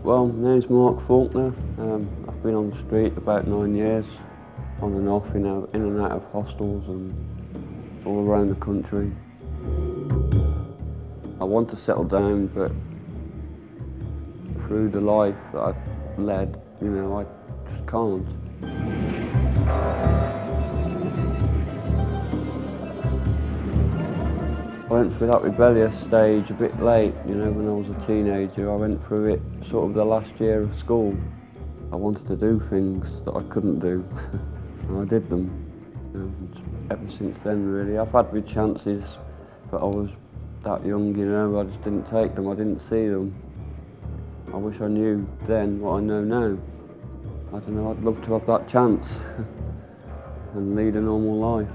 Well, my name's Mark Faulkner. I've been on the street about 9 years, on and off, in and out of hostels and all around the country. I want to settle down, but through the life that I've led, I just can't. I went through that rebellious stage a bit late, when I was a teenager. I went through it sort of the last year of school. I wanted to do things that I couldn't do, and I did them. Ever since then, really. I've had my chances, but I was that young, I just didn't take them, I didn't see them. I wish I knew then what I know now. I don't know, I'd love to have that chance and lead a normal life.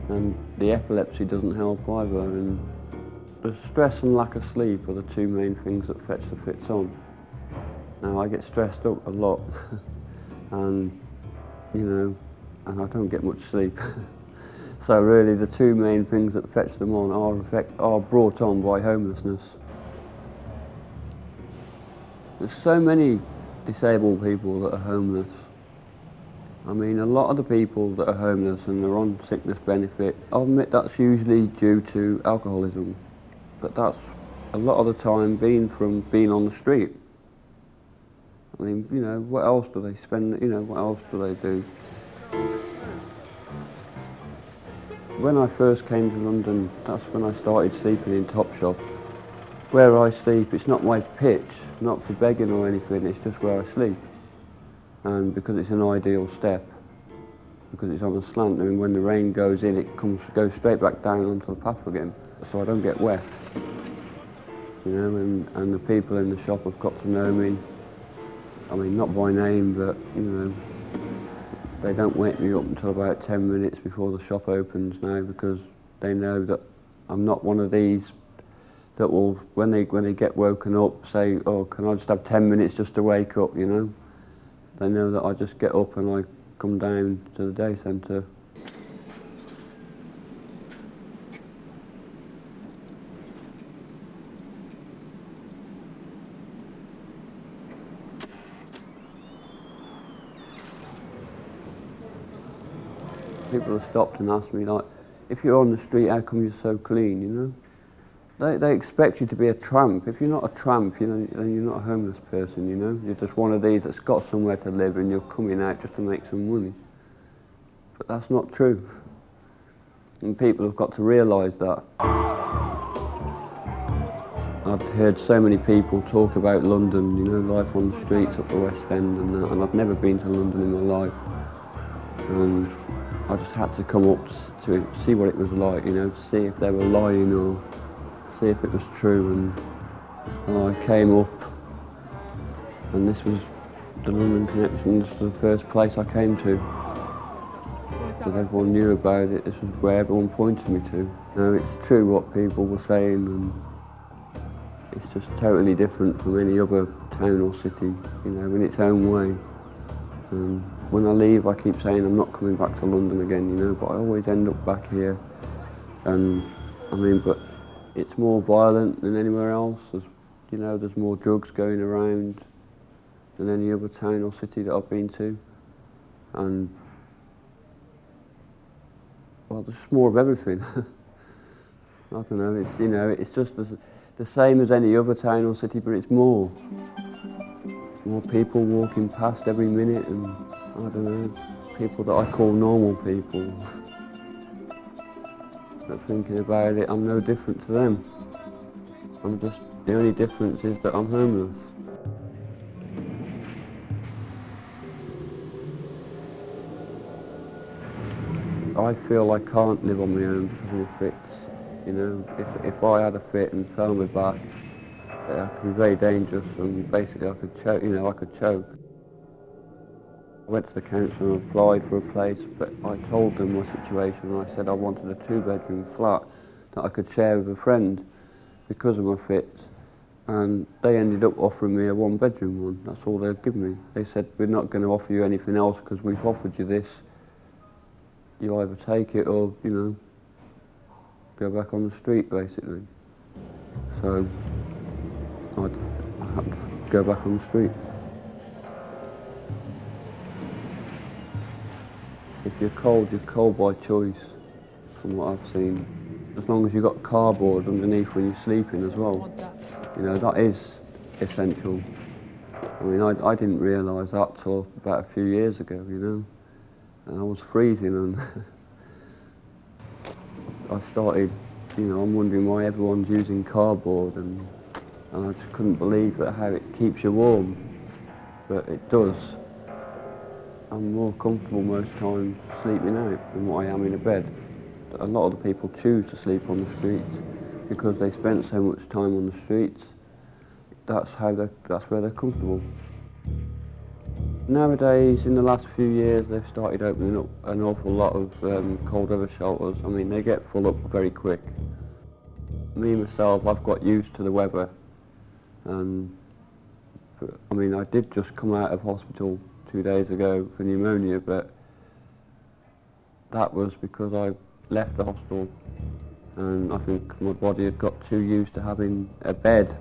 And the epilepsy doesn't help either, and the stress and lack of sleep are the two main things that fetch the fits on. Now, I get stressed up a lot, and and I don't get much sleep. So really the two main things that fetch them on are brought on by homelessness. There's so many disabled people that are homeless. I mean, a lot of the people that are homeless and they're on sickness benefit, I'll admit that's usually due to alcoholism, but that's a lot of the time from being on the street. I mean, what else do they spend, what else do they do? When I first came to London, that's when I started sleeping in Topshop. Where I sleep, it's not my pitch, not for begging or anything, it's just where I sleep. And because it's an ideal step, because it's on a slant, and when the rain goes in, it goes straight back down onto the path again, so I don't get wet. And the people in the shop have got to know me. I mean, not by name, but, they don't wake me up until about 10 minutes before the shop opens now, because they know that I'm not one of these that will, when they get woken up, say, oh, can I just have 10 minutes just to wake up, They know that I just get up and I come down to the day centre. People have stopped and asked me, like, if you're on the street, how come you're so clean, They expect you to be a tramp. If you're not a tramp, then you're not a homeless person, You're just one of these that's got somewhere to live and you're coming out just to make some money. But that's not true. And people have got to realise that. I've heard so many people talk about London, life on the streets up the West End and that, and I've never been to London in my life. And I just had to come up to see what it was like, to see if they were lying or see if it was true, and I came up, and this was the London Connections, the first place I came to. Because everyone knew about it, this was where everyone pointed me to. It's true what people were saying, and it's just totally different from any other town or city, in its own way. And when I leave, I keep saying I'm not coming back to London again, but I always end up back here. And but it's more violent than anywhere else. There's more drugs going around than any other town or city that I've been to. And, well, there's just more of everything. I don't know, it's just the same as any other town or city, but it's more. More people walking past every minute, and, I don't know, people that I call normal people. But thinking about it, I'm no different to them. The only difference is that I'm homeless. I feel I can't live on my own because of the fits. If I had a fit and fell on my back, it could be very dangerous, and basically I could choke, I could choke. I went to the council and applied for a place, but I told them my situation and I said I wanted a 2-bedroom flat that I could share with a friend because of my fits, and they ended up offering me a 1-bedroom one. That's all they'd give me. They said, we're not going to offer you anything else because we've offered you this. You either take it or, go back on the street, basically. So go back on the street. If you're cold by choice, from what I've seen. As long as you've got cardboard underneath when you're sleeping as well. You know, that is essential. I mean, I didn't realise that till about a few years ago, you know. And I was freezing and I started, you know, I'm wondering why everyone's using cardboard and I just couldn't believe that how it keeps you warm. But it does. I'm more comfortable most times sleeping out than what I am in a bed. A lot of the people choose to sleep on the streets because they spent so much time on the streets. That's where they're comfortable. Nowadays, in the last few years, they've started opening up an awful lot of cold weather shelters. I mean, they get full up very quick. Me, myself, I've got used to the weather. And, I mean, I did just come out of hospital 2 days ago for pneumonia, but that was because I left the hospital and I think my body had got too used to having a bed.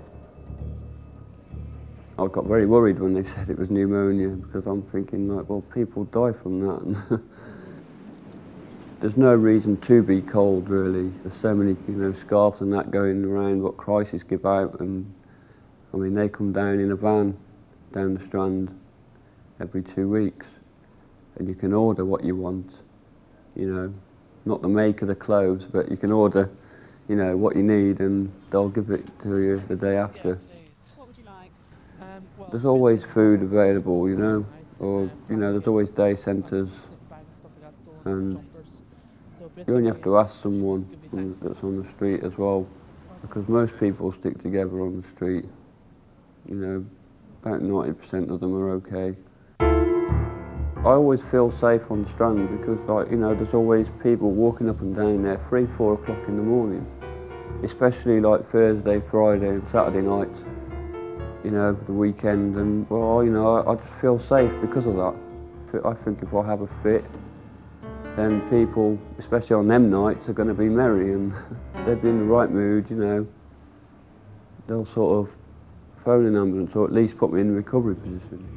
I got very worried when they said it was pneumonia because I'm thinking like, well, people die from that. There's no reason to be cold really. There's so many, you know, scarves and that going around what crises give out, and I mean they come down in a van down the Strand every 2 weeks and you can order what you want, you know. Not the make of the clothes, but you can order, you know, what you need and they'll give it to you the day after. What would you like? There's always food available, you know, or, you know, there's always day centres and you only have to ask someone that's on the street as well, because most people stick together on the street, you know, about 90% of them are okay. I always feel safe on the Strand because, like, you know, there's always people walking up and down there 3, 4 o'clock in the morning, especially like Thursday, Friday and Saturday nights, you know, the weekend, and, well, you know, I just feel safe because of that. I think if I have a fit, then people, especially on them nights, are going to be merry and they'll be in the right mood, you know. They'll sort of phone an ambulance or at least put me in a recovery position.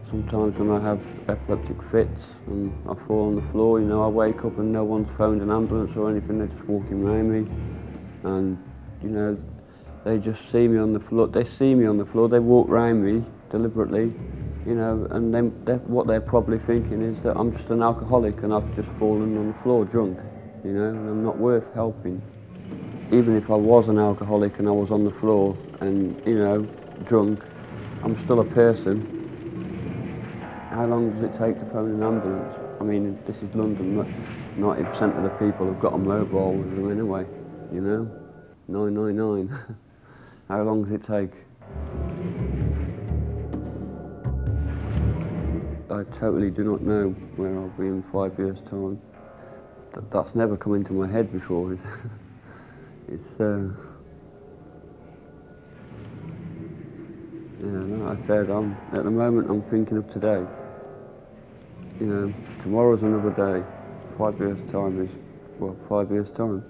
Sometimes when I have epileptic fits and I fall on the floor, you know, I wake up and no one's phoned an ambulance or anything, they're just walking around me. And, you know, they just see me on the floor, they walk around me deliberately, you know, and then what they're probably thinking is that I'm just an alcoholic and I've just fallen on the floor drunk, you know, and I'm not worth helping. Even if I was an alcoholic and I was on the floor and, you know, drunk, I'm still a person. How long does it take to phone an ambulance? I mean, this is London, 90% of the people have got a mobile with them anyway, you know? 999. How long does it take? I totally do not know where I'll be in 5 years' time. That's never come into my head before. Yeah, like I said, at the moment I'm thinking of today. You know, tomorrow's another day. 5 years' time is, well, 5 years' time.